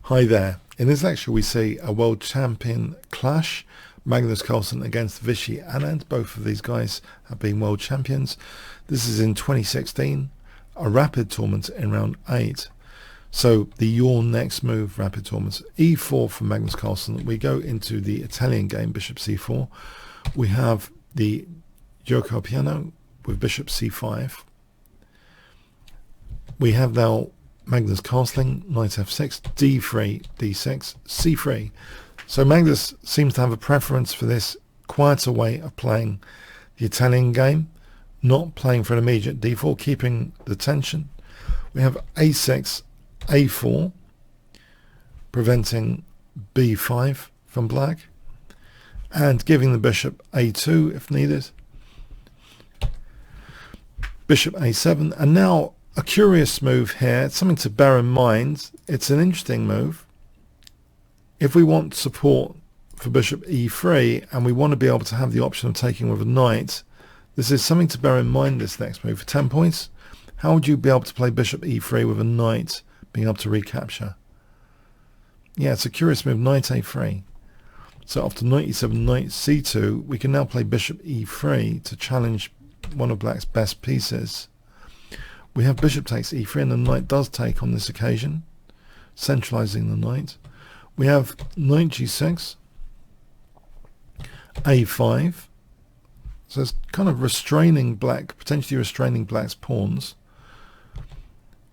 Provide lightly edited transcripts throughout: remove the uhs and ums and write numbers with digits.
Hi there. In this lecture we see a world champion clash, Magnus Carlsen against Vishy Anand. Both of these guys have been world champions. This is in 2016, a rapid tournament in round 8. So the Your Next Move rapid tournament. E4 for Magnus Carlsen. We go into the Italian game, bishop c4. We have the Gioco piano with bishop c5. We have now Magnus castling, knight f6, d3, d6, c3. So Magnus seems to have a preference for this quieter way of playing the Italian game, not playing for an immediate d4, keeping the tension. We have a6, a4, preventing b5 from black, and giving the bishop a2 if needed. Bishop a7, and now a curious move here. It's something to bear in mind. It's an interesting move. If we want support for bishop e3 and we want to be able to have the option of taking with a knight, this is something to bear in mind, this next move. For 10 points, how would you be able to play bishop e3 with a knight being able to recapture? Yeah, it's a curious move, knight a3. So after knight e7, knight c2, we can now play bishop e3 to challenge one of black's best pieces. We have bishop takes e3 and the knight does take on this occasion, centralizing the knight. We have knight g6, a5, so it's kind of restraining black, potentially restraining black's pawns.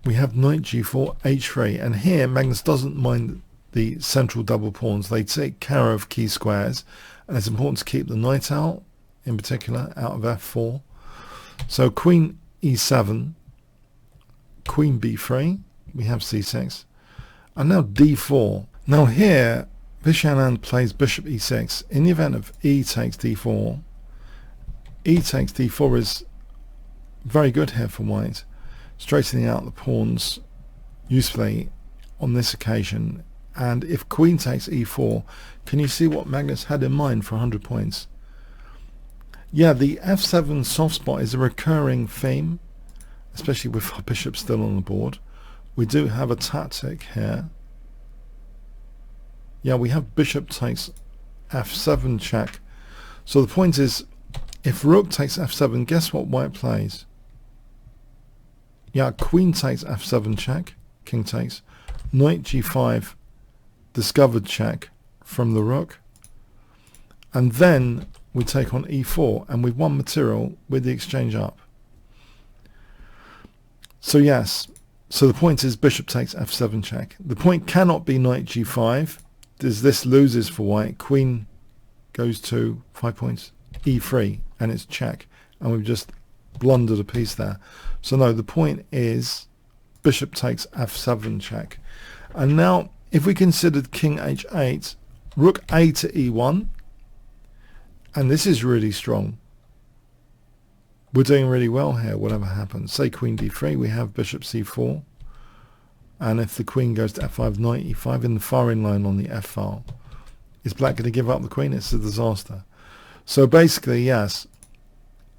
We have knight g4, h3, and here Magnus doesn't mind the central double pawns. They take care of key squares, and it's important to keep the knight out, in particular, out of f4. So queen e7, queen b3, we have c6, and now d4. Now here Vishy Anand plays bishop e6. In the event of e takes d4, e takes d4 is very good here for white, straightening out the pawns usefully on this occasion. And if queen takes e4, can you see what Magnus had in mind for 100 points? Yeah, the f7 soft spot is a recurring theme, especially with our bishop still on the board. We do have a tactic here. Yeah, we have bishop takes f7 check. So the point is, if rook takes f7, guess what white plays? Yeah, queen takes f7 check, king takes, knight g5, discovered check from the rook, and then we take on e4, and we've won material with the exchange up. So yes, so the point is bishop takes f7 check. The point cannot be knight g5, as this loses for white. Queen goes to 5 points, e3, and it's check, and we've just blundered a piece there. So no, the point is bishop takes f7 check. And now if we considered king h8, rook a to e1, and this is really strong. We're doing really well here, whatever happens. Say queen d3, we have bishop c4. And if the queen goes to f5, knight e5 in the firing line on the f file. Is black going to give up the queen? It's a disaster. So basically, yes,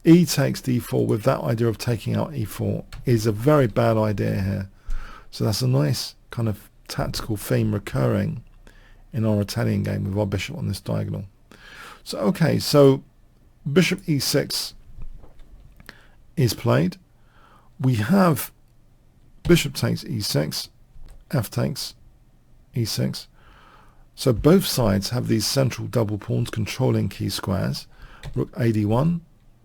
e takes d4 with that idea of taking out e4 is a very bad idea here. So that's a nice kind of tactical theme recurring in our Italian game with our bishop on this diagonal. So okay, so bishop e6 is played. We have bishop takes e6, f takes e6. So both sides have these central double pawns controlling key squares. Rook a d1,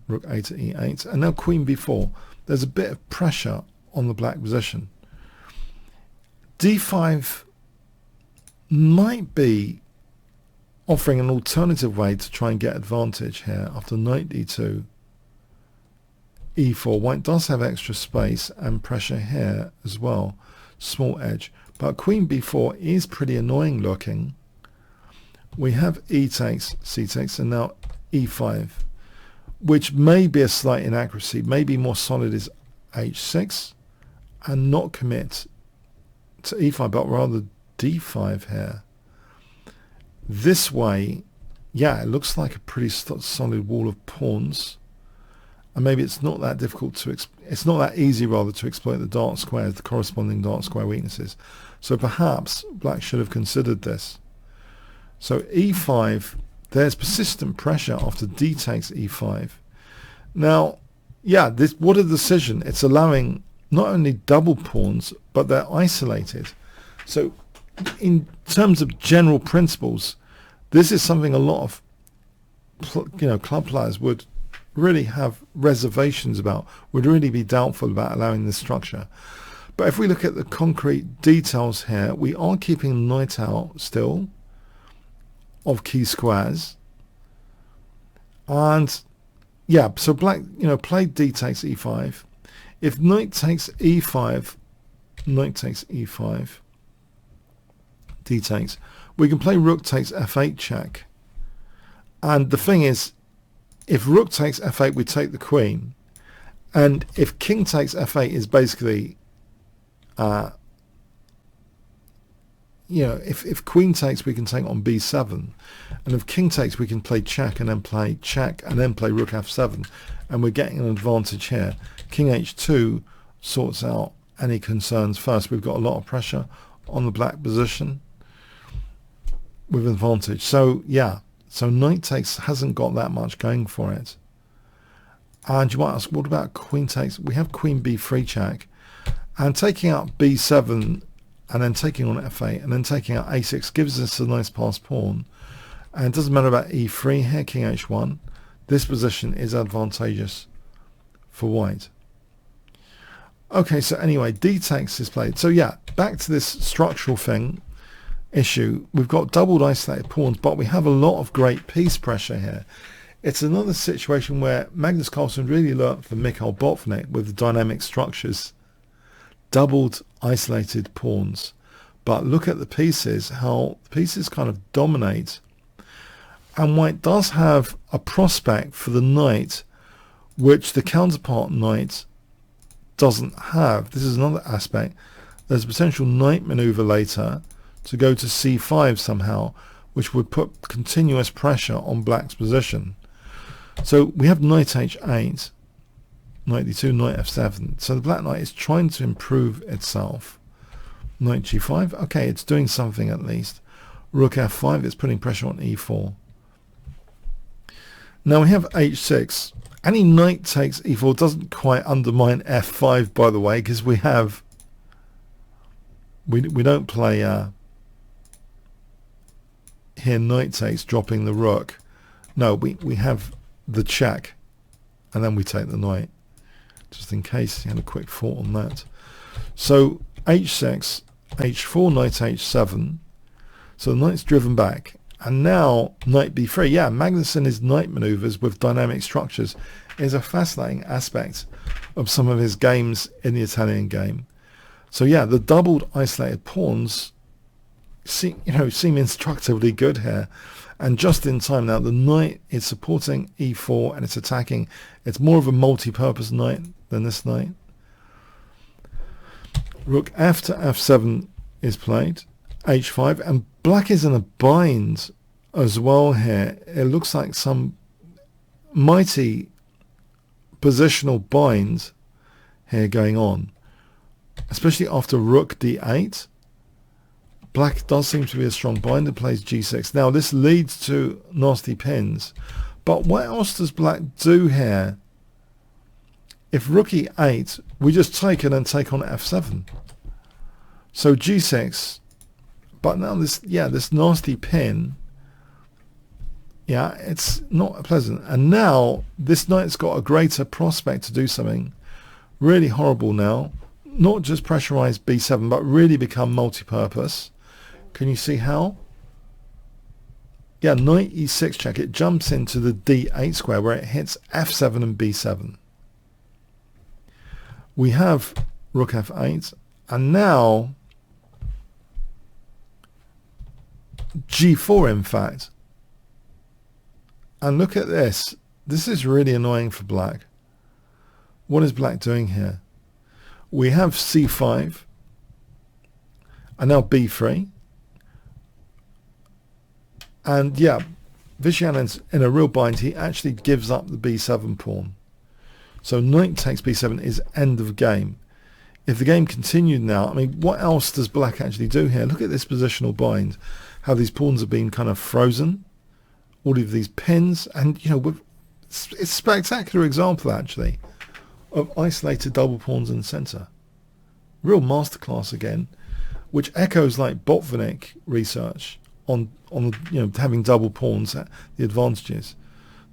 rook a to e8, and now queen b4. There's a bit of pressure on the black position. d5 might be offering an alternative way to try and get advantage here. After knight d2, e4, white does have extra space and pressure here as well, small edge, but queen b4 is pretty annoying looking. We have e takes, c takes, and now e5, which may be a slight inaccuracy. Maybe more solid is h6 and not commit to e5, but rather d5 here. This way, yeah, it looks like a pretty solid wall of pawns. and maybe it's not that difficult to it's not that easy rather to exploit the dark squares, the corresponding dark square weaknesses. So perhaps black should have considered this. So e5, there's persistent pressure after d takes e5. Now, yeah, what a decision. It's allowing not only double pawns, but they're isolated. So in terms of general principles, this is something a lot of club players would really have reservations about, would really be doubtful about allowing this structure. But if we look at the concrete details here, we are keeping knight out still of key squares. And yeah, so black, played d takes e5. If knight takes e5, knight takes e5, d takes, we can play rook takes f8 check. And the thing is, if rook takes f8, we take the queen. And if king takes f8 is basically, if queen takes, we can take on b7. And if king takes, we can play check and then play check and then play rook f7. And we're getting an advantage here. King h2 sorts out any concerns first. We've got a lot of pressure on the black position with advantage. So yeah, so knight takes hasn't got that much going for it. And you might ask, what about queen takes? We have queen b3 check, and taking out b7 and then taking on f8 and then taking out a6 gives us a nice passed pawn. And it doesn't matter about e3 here, king h1. This position is advantageous for white. Okay, so anyway, d takes is played. So yeah, back to this structural issue. We've got doubled isolated pawns, but we have a lot of great piece pressure here. It's another situation where Magnus Carlsen really learnt from Mikhail Botvinnik with the dynamic structures. Doubled isolated pawns. But look at the pieces, how the pieces kind of dominate. And white does have a prospect for the knight, which the counterpart knight doesn't have. This is another aspect. There's a potential knight maneuver later to go to c5 somehow, which would put continuous pressure on black's position. So we have knight h8, knight d2, knight f7. So the black knight is trying to improve itself. Knight g5, okay, it's doing something at least. Rook f5, it's putting pressure on e4. Now we have h6. Any knight takes e4 doesn't quite undermine f5, by the way, because we don't play here knight takes, dropping the rook. No, we have the check, and then we take the knight, just in case you had a quick thought on that. So h6, h4, knight h7. So the knight's driven back. And now knight b3. Yeah, Magnussen's knight maneuvers with dynamic structures is a fascinating aspect of some of his games in the Italian game. So yeah, the doubled isolated pawns seem instructively good here. And just in time now, the knight is supporting e4 and it's attacking. It's more of a multi-purpose knight than this knight. Rook f to f7 is played. h5, and black is in a bind as well here. It looks like some mighty positional bind here going on, especially after rook d8. Black does seem to be a strong bind and plays g6. Now this leads to nasty pins, but what else does black do here? If rook e8, we just take it and take on f7. So g6. But now this nasty pin, yeah, it's not pleasant. And now this knight's got a greater prospect to do something really horrible now. Not just pressurize b7, but really become multi-purpose. Can you see how? Yeah, knight e6 check. It jumps into the d8 square where it hits f7 and b7. We have rook f8, and now g4 in fact. And look at this. This is really annoying for black. What is black doing here? We have c5 and now b3. And yeah, Vishy Anand's in a real bind. He actually gives up the b7 pawn. So knight takes b7 is end of game. If the game continued now, I mean, what else does black actually do here? Look at this positional bind, how these pawns have been kind of frozen, all of these pins, and, you know, it's a spectacular example, actually, of isolated double pawns in the centre. Real masterclass again, which echoes like Botvinnik research on you know, having double pawns, the advantages,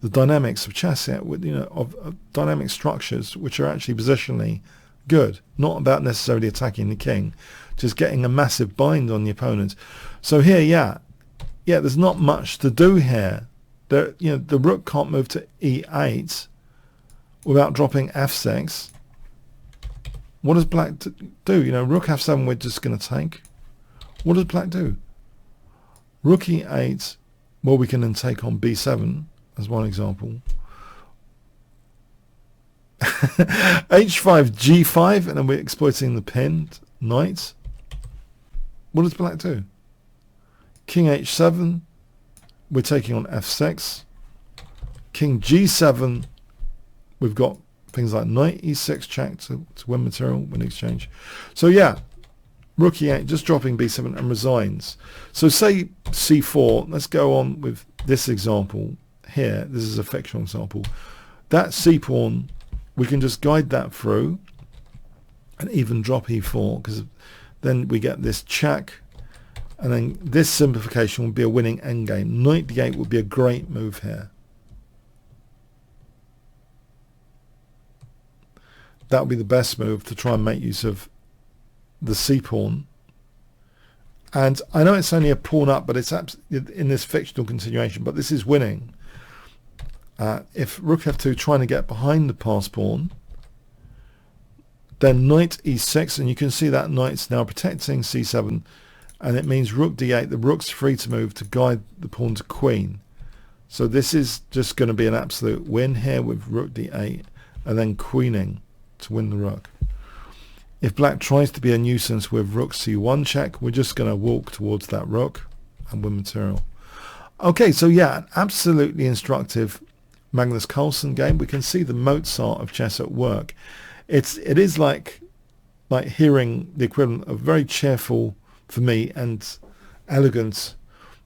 the dynamics of chess, with, you know, of dynamic structures which are actually positionally good, not about necessarily attacking the king, just getting a massive bind on the opponent. So here, yeah, there's not much to do here. You know, the rook can't move to e8 without dropping f6. What does black do? You know, rook f7 we're just going to take. What does black do? Rook e8, well, we can then take on b7 as one example. h5, g5, and then we're exploiting the pinned knight. What does black do? King h7, we're taking on f6. King g7, we've got things like knight e6 check to win material, win exchange. So yeah, rook e8, just dropping b7 and resigns. So say c4, let's go on with this example here. This is a fictional example. That c-pawn, we can just guide that through and even drop e4, because then we get this check, and then this simplification would be a winning endgame. Knight d8 would be a great move here. That would be the best move to try and make use of the c-pawn. And I know it's only a pawn up, but it's in this fictional continuation, but this is winning. If rook f2 trying to get behind the pass pawn, then knight e6, and you can see that knight's now protecting c7, and it means rook d8, the rook's free to move to guide the pawn to queen. So this is just going to be an absolute win here with rook d8 and then queening to win the rook. If black tries to be a nuisance with rook c1 check, we're just going to walk towards that rook and win material. Okay, so yeah, an absolutely instructive Magnus Carlsen game. We can see the Mozart of chess at work. It is like hearing the equivalent of very cheerful, for me, and elegant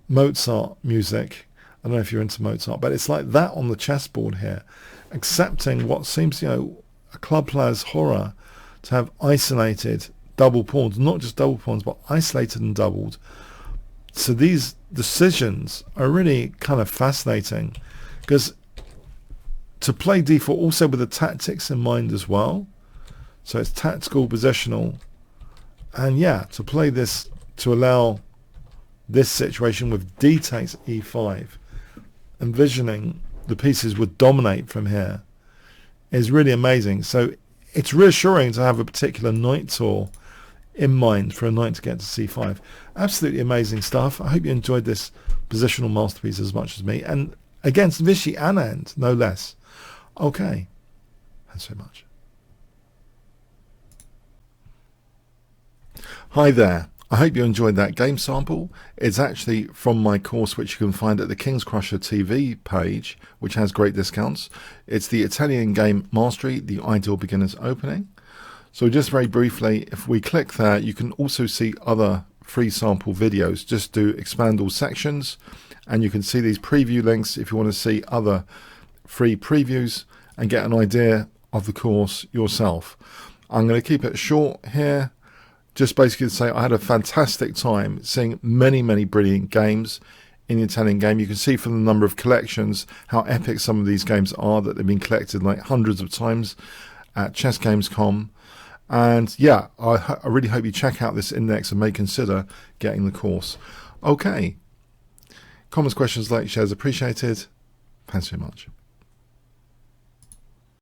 Mozart music. I don't know if you're into Mozart, but it's like that on the chessboard here, accepting what seems, you know, a club player's horror to have isolated double pawns, not just double pawns, but isolated and doubled. So these decisions are really kind of fascinating, because to play d4 also with the tactics in mind as well. So it's tactical, positional, and yeah, to play this, to allow this situation with d takes e5, envisioning the pieces would dominate from here, is really amazing. So it's reassuring to have a particular knight tour in mind for a knight to get to c5. Absolutely amazing stuff. I hope you enjoyed this positional masterpiece as much as me, and against Vishy Anand, no less. Okay, thanks so much. Hi there. I hope you enjoyed that game sample. It's actually from my course, which you can find at the Kingscrusher TV page, which has great discounts. It's the Italian Game Mastery, the Ideal Beginner's Opening. So just very briefly, if we click there, you can also see other free sample videos. Just do expand all sections, and you can see these preview links if you want to see other free previews and get an idea of the course yourself. I'm going to keep it short here, just basically to say I had a fantastic time seeing many brilliant games in the Italian game. You can see from the number of collections how epic some of these games are, that they've been collected like hundreds of times at chessgames.com. And yeah, I really hope you check out this index and may consider getting the course. Okay, comments, questions, likes, shares appreciated. Thanks very much.